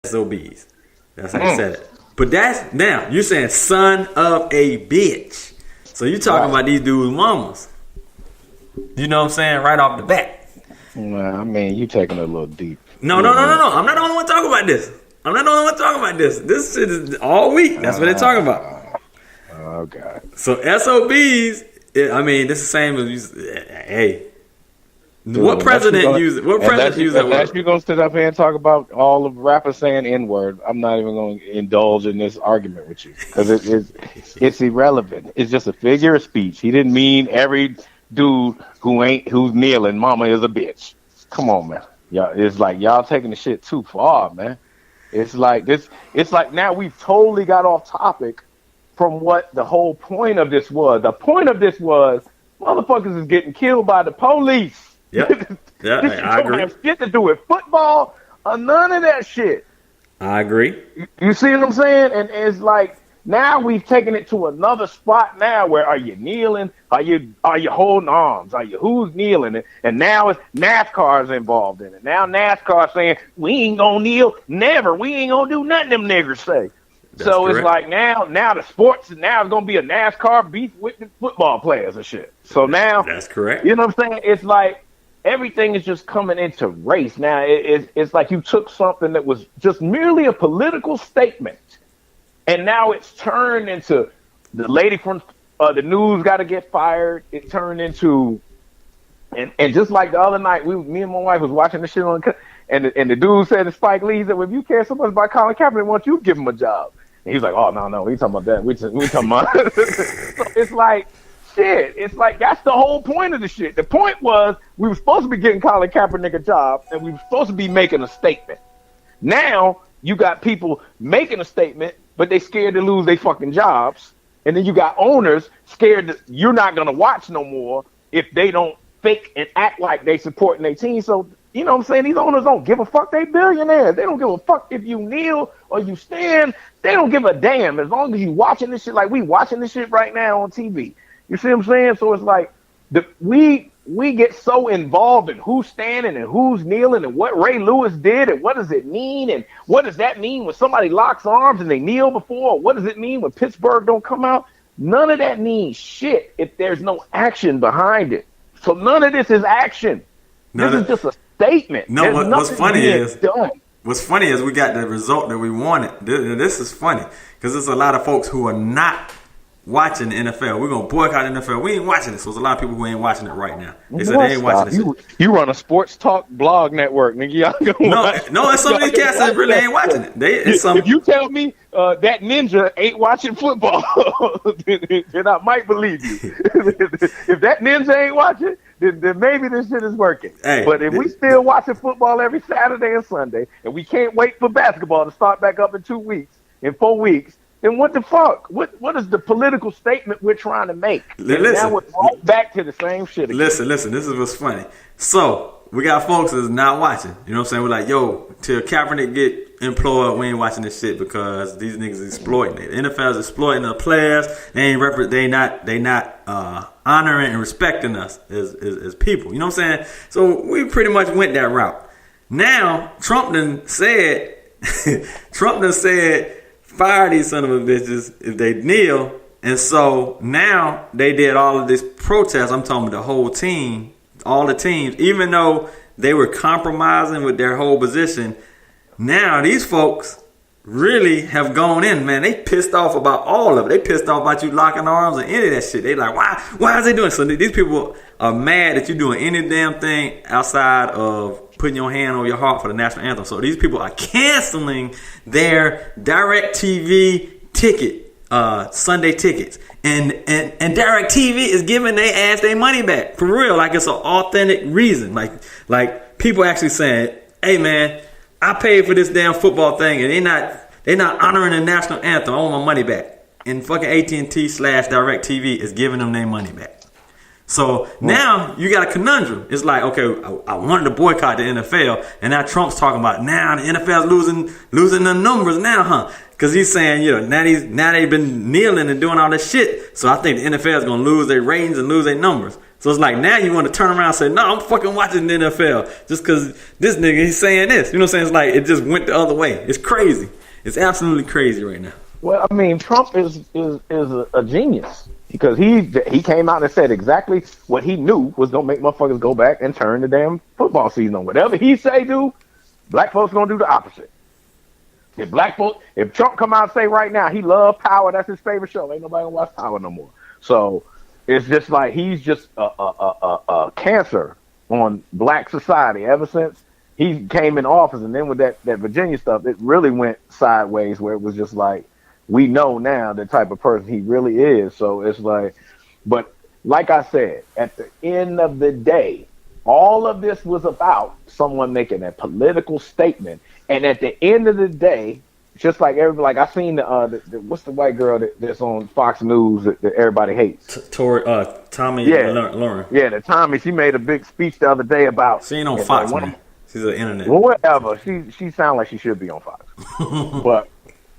SOBs. That's how you said it. But that's now you're saying son of a bitch. So you talking about these dudes' mamas. You know what I'm saying? Right off the bat. Well, I mean, you taking it a little deep. No. I'm not the only one talking about this. This shit is all week. That's what they're talking about. Oh, God. So SOBs, I mean, this is the same as, hey. Dude, what president uses that word? Unless you're going to sit up here and talk about all of rappers saying N-word, I'm not even going to indulge in this argument with you. Because it's irrelevant. It's just a figure of speech. He didn't mean every dude who's kneeling, mama is a bitch. Come on, man. Yeah, it's like y'all taking the shit too far, man. It's like this. It's like now we've totally got off topic from what the whole point of this was. The point of this was motherfuckers is getting killed by the police. Yep. Yeah, I agree. Have shit to do with football or none of that shit. I agree. You see what I'm saying? And it's like now we've taken it to another spot now where are you kneeling? Are you holding arms? Who's kneeling? And now it's NASCAR's involved in it. Now NASCAR saying we ain't gonna kneel, never. We ain't gonna do nothing them niggers say. That's so correct. It's like now the sports now is gonna be a NASCAR beef with the football players and shit. So now that's correct. You know what I'm saying? It's like everything is just coming into race now. It's like you took something that was just merely a political statement, and now it's turned into the lady from the news got to get fired. It turned into, and just like the other night, me and my wife was watching the shit on, and the dude said to Spike Lee that if you care so much about Colin Kaepernick, why don't you give him a job? And he's like, oh no, we talking about that. We talking about. So it's like. Shit, it's like that's the whole point of the shit. The point was we were supposed to be getting Colin Kaepernick a job, and we were supposed to be making a statement. Now you got people making a statement, but they scared to lose their fucking jobs, and then you got owners scared that you're not gonna watch no more if they don't fake and act like they supporting their team. So you know what I'm saying? These owners don't give a fuck. They billionaires. They don't give a fuck if you kneel or you stand. They don't give a damn as long as you watching this shit like we watching this shit right now on TV. You see what I'm saying? So it's like we get so involved in who's standing and who's kneeling and what Ray Lewis did and what does it mean and what does that mean when somebody locks arms and they kneel before? What does it mean when Pittsburgh don't come out? None of that means shit if there's no action behind it. So none of this is action. This is just a statement. No, what's funny is we got the result that we wanted. This is funny because there's a lot of folks who are not watching the NFL. We're gonna boycott the NFL. We ain't watching it. So there's a lot of people who ain't watching it right now. They said they ain't watching this. You run a sports talk blog network, nigga. Y'all no, it's some of these cats that really ain't watching it. If you tell me that ninja ain't watching football, then I might believe you. If that ninja ain't watching, then maybe this shit is working. Hey, but if we still watching football every Saturday and Sunday, and we can't wait for basketball to start back up in 4 weeks, then what the fuck? What is the political statement we're trying to make? Now we're right back to the same shit again. Listen. This is what's funny. So we got folks that's not watching. You know what I'm saying? We're like, yo, till Kaepernick get employed, we ain't watching this shit because these niggas exploiting it. The NFL is exploiting the players. They not honoring and respecting us as people. You know what I'm saying? So we pretty much went that route. Now Trump done said fire these son of a bitches if they kneel. And so now they did all of this protest. I'm talking about the whole team, all the teams, even though they were compromising with their whole position. Now these folks really have gone in, man. They pissed off about all of it. They pissed off about you locking arms and any of that shit. They like, why is they doing so? These people are mad that you're doing any damn thing outside of putting your hand on your heart for the national anthem. So these people are canceling their DirecTV ticket, Sunday tickets. And DirecTV is giving their ass their money back. For real. Like it's an authentic reason. Like people actually saying, hey man, I paid for this damn football thing and they're not honoring the national anthem. I want my money back. And fucking AT&T/DirecTV is giving them their money back. So now you got a conundrum. It's like, okay, I wanted to boycott the NFL, and now Trump's talking about now the NFL's losing the numbers now, huh? Because he's saying, you know, now they've been kneeling and doing all this shit. So I think the NFL is gonna lose their ratings and lose their numbers. So it's like now you want to turn around and say, no, I'm fucking watching the NFL just because this nigga, he's saying this. You know what I'm saying? It's like it just went the other way. It's crazy. It's absolutely crazy right now. Well, I mean, Trump is a genius because he came out and said exactly what he knew was going to make motherfuckers go back and turn the damn football season on. Whatever he say do, black folks going to do the opposite. If Trump come out and say right now he love Power, that's his favorite show, ain't nobody gonna watch Power no more. So it's just like he's just a cancer on black society ever since he came in office. And then with that Virginia stuff, it really went sideways where it was just like, we know now the type of person he really is. So it's like, but like I said, at the end of the day, all of this was about someone making a political statement. And at the end of the day, just like everybody, like I seen the what's the white girl that's on Fox News that everybody hates? Tommy Lauren. Yeah, the Tommy. She made a big speech the other day about. She ain't on Fox, man. She's on the internet. Whatever. She sounds like she should be on Fox, but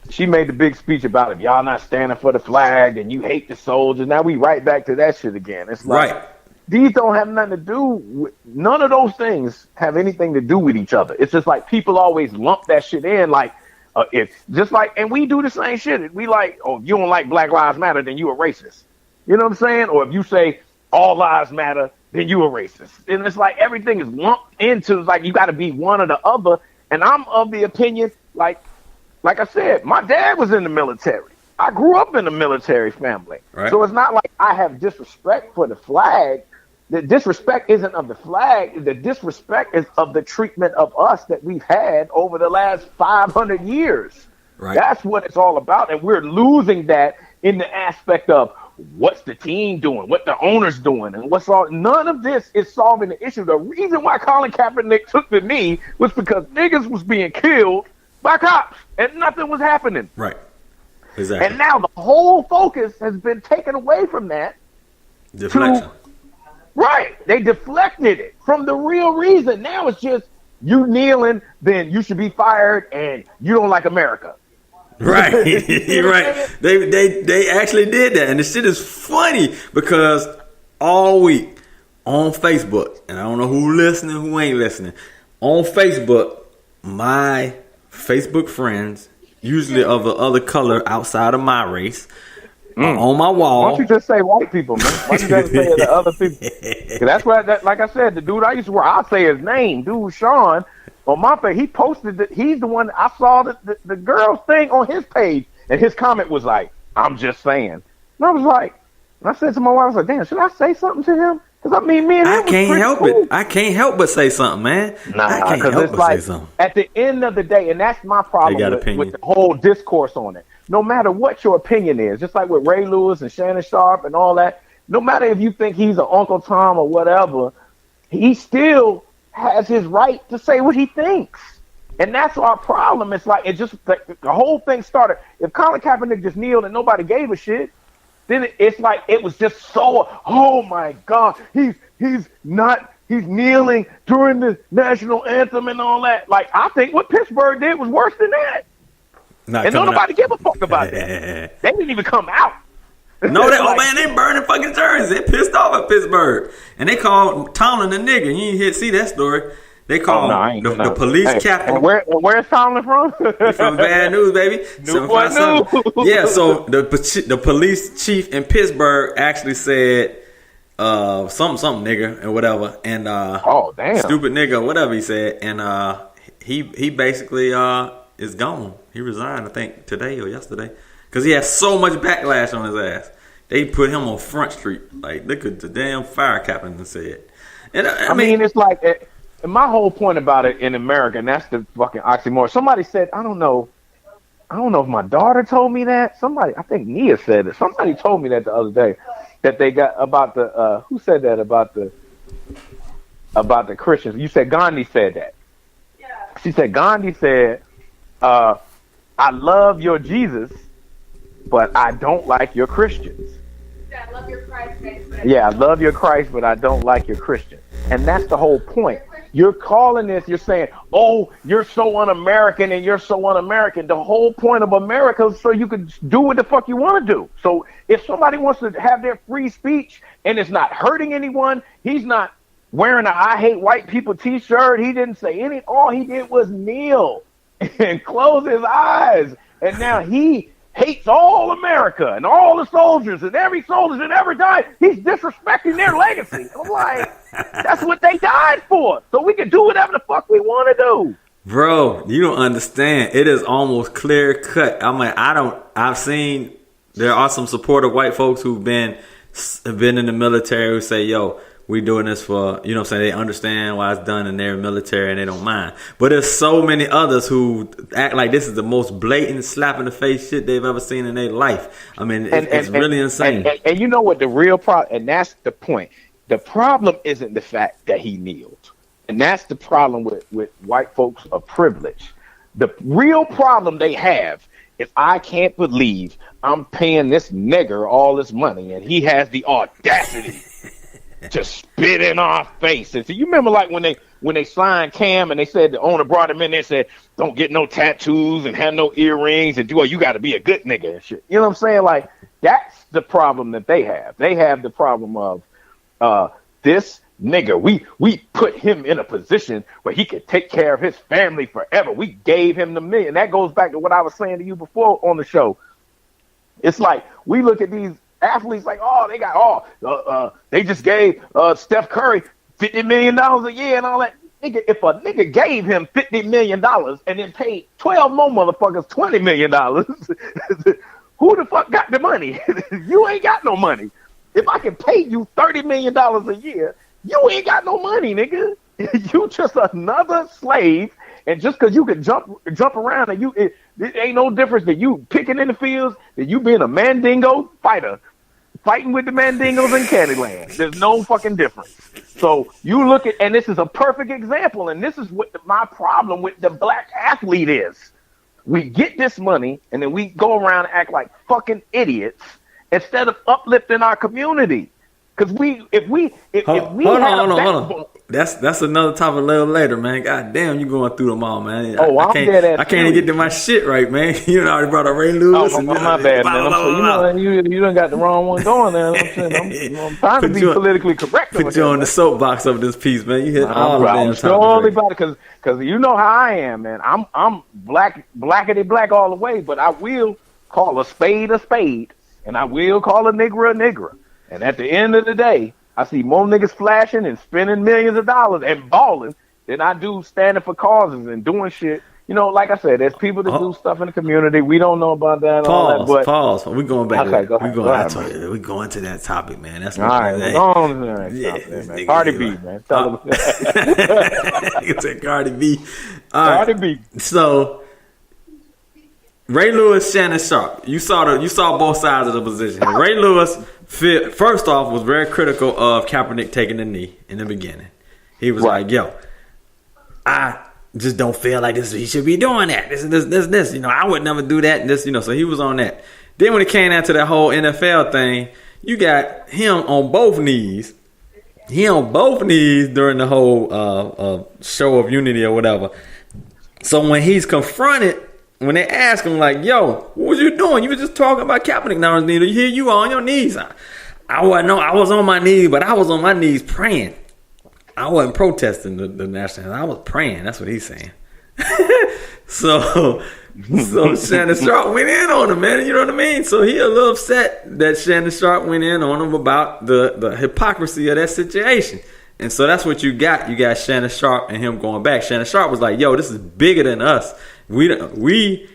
she made the big speech about if y'all not standing for the flag and you hate the soldiers. Now we right back to that shit again. It's like. Right. These don't have nothing to do with, none of those things have anything to do with each other. It's just like people always lump that shit in like, it's just like, and we do the same shit. We like, oh, if you don't like Black Lives Matter, then you a racist. You know what I'm saying? Or if you say all lives matter, then you a racist. And it's like everything is lumped into like you got to be one or the other. And I'm of the opinion, like I said, my dad was in the military. I grew up in a military family. Right. So it's not like I have disrespect for the flag. The disrespect isn't of the flag. The disrespect is of the treatment of us that we've had over the last 500 years. Right. That's what it's all about. And we're losing that in the aspect of what's the team doing, what the owner's doing, and what's all. None of this is solving the issue. The reason why Colin Kaepernick took the knee was because niggas was being killed by cops and nothing was happening. Right. Exactly. And now the whole focus has been taken away from that. Deflection. Right. They deflected it from the real reason. Now it's just you kneeling, then you should be fired and you don't like America. Right. Right. They actually did that. And the shit is funny because all week on Facebook, and I don't know who listening, who ain't listening, on Facebook, my Facebook friends, usually of the other color outside of my race, on my wall. Why don't you just say white people, man? Why don't you just say the other people? That's why, like I said, the dude I used to work, I'll say his name, dude Sean, on my page, he posted that he's the one, I saw the girl's thing on his page, and his comment was like, I'm just saying. And I was like, and I said to my wife, I was like, damn, should I say something to him? Because I mean, me and him I can't help it. I can't help but say something, man. Nah, because it's like, at the end of the day, and that's my problem with the whole discourse on it. No matter what your opinion is, just like with Ray Lewis and Shannon Sharpe and all that, no matter if you think he's an Uncle Tom or whatever, he still has his right to say what he thinks. And that's our problem. It's like, it just, the whole thing started. If Colin Kaepernick just kneeled and nobody gave a shit, then it's like, it was just so, oh my God, he's kneeling during the National Anthem and all that. Like, I think what Pittsburgh did was worse than that. And nobody give a fuck about that. They didn't even come out. No, they burning fucking jerseys. They pissed off at Pittsburgh. And they called Tomlin a nigga. You ain't see that story. They called the police captain. Where's Tomlin from? From Bad News, baby. Yeah, so the police chief in Pittsburgh actually said something nigga or whatever. And damn. Stupid nigga or whatever he said. And he basically is gone. He resigned, I think, today or yesterday. Because he had so much backlash on his ass. They put him on Front Street. Like, look at the damn fire captain said. And I mean, it's like, and my whole point about it in America, and that's the fucking oxymoron. Somebody said, I don't know if my daughter told me that. I think Nia said it. Somebody told me that the other day, that they got about the, who said that about the Christians? You said Gandhi said that. Yeah. She said, Gandhi said, I love your Jesus, but I don't like your Christians. Yeah, I love your Christ, I love your Christ, but I don't like your Christians. And that's the whole point. you're calling this, you're saying, oh, you're so un-American and you're so un-American. The whole point of America is so you can do what the fuck you want to do. So if somebody wants to have their free speech and it's not hurting anyone, he's not wearing a I hate white people t-shirt. He didn't say anything. All he did was kneel and close his eyes. And now he hates all America and all the soldiers and every soldier that ever died. He's disrespecting their legacy. I'm like, that's what they died for. So we can do whatever the fuck we want to do. Bro, you don't understand. It is almost clear cut. I'm like, I've seen there are some supportive white folks who've been in the military who say, yo, we doing this for, you know what I'm saying, they understand why it's done in their military and they don't mind. But there's so many others who act like this is the most blatant slap in the face shit they've ever seen in their life. I mean, it's really insane. And you know what the real problem, and that's the point. The problem isn't the fact that he kneeled. And that's the problem with white folks of privilege. The real problem they have is I can't believe I'm paying this nigger all this money and he has the audacity to spit in our face. And so you remember like when they signed Cam and they said the owner brought him in there and said, don't get no tattoos and have no earrings and you got to be a good nigga and shit. You know what I'm saying? Like that's the problem that they have. They have the problem of this nigga. We put him in a position where he could take care of his family forever. We gave him the million. That goes back to what I was saying to you before on the show. It's like we look at these athletes like, they just gave Steph Curry $50 million a year and all that. Nigga, if a nigga gave him $50 million and then paid 12 more motherfuckers $20 million, who the fuck got the money? You ain't got no money. If I can pay you $30 million a year, you ain't got no money, nigga. You just another slave. And just because you can jump around and it ain't no difference that you picking in the fields, that you being a Mandingo fighter, fighting with the Mandingos in Candyland. There's no fucking difference. So you look at, and this is a perfect example, and this is what my problem with the black athlete is. We get this money, and then we go around and act like fucking idiots instead of uplifting our community. Because if we hold on. That's another topic a little later, man. God damn, you going through them all, man. I can't even get to my shit right, man. You know, I already brought up Ray Lewis. My bad, man. You done got the wrong one going there. I'm trying to be politically correct. Put you on the soapbox of this piece, man. You hit all the damn topics. Totally about it, because you know how I am, man. I'm blackety black all the way, but I will call a spade, and I will call a nigger. And at the end of the day, I see more niggas flashing and spending millions of dollars and balling than I do standing for causes and doing shit. You know, like I said, there's people that do stuff in the community. We don't know about that. Pause. We're going back. Okay, go ahead. We're going to that topic, man. That's all right. We're going to that topic, man. Cardi B, man. You said Cardi B. Cardi B. So Ray Lewis, Shannon, Sharpe. You saw both sides of the position. Ray Lewis, first off, was very critical of Kaepernick taking the knee in the beginning. He was like, "Yo, I just don't feel like this. He should be doing that. This. You know, I would never do that. And this, you know." So he was on that. Then when it came down to that whole NFL thing, you got him on both knees. He on both knees during the whole show of unity or whatever. So when he's confronted. When they ask him, like, yo, what was you doing? You were just talking about Kaepernick now. Here you are on your knees. I was on my knees, but I was on my knees praying. I wasn't protesting the national anthem. I was praying. That's what he's saying. So Shannon Sharpe went in on him, man. You know what I mean? So he a little upset that Shannon Sharpe went in on him about the hypocrisy of that situation. And so that's what you got. You got Shannon Sharpe and him going back. Shannon Sharpe was like, yo, this is bigger than us. We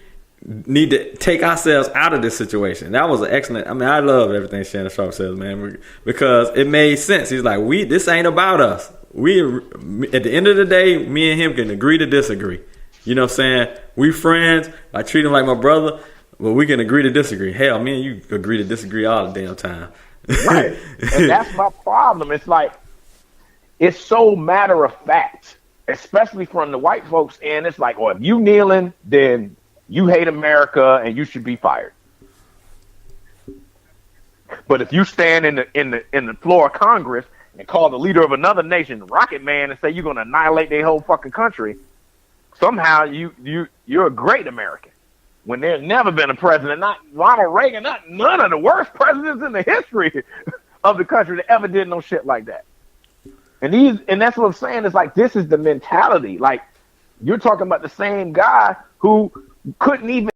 need to take ourselves out of this situation. That was an excellent. I mean, I love everything Shannon Sharpe says, man, because it made sense. He's like, this ain't about us. At the end of the day, me and him can agree to disagree. You know what I'm saying? We friends. I treat him like my brother, but we can agree to disagree. Hell, me and you agree to disagree all the damn time. Right. And that's my problem. It's like, it's so matter of fact. Especially from the white folks, and it's like, if you kneeling, then you hate America and you should be fired. But if you stand in the floor of Congress and call the leader of another nation Rocket Man and say you're going to annihilate their whole fucking country, somehow you're a great American. When there's never been a president, not Ronald Reagan, not none of the worst presidents in the history of the country that ever did no shit like that. And that's what I'm saying. It's like, this is the mentality. Like, you're talking about the same guy who couldn't even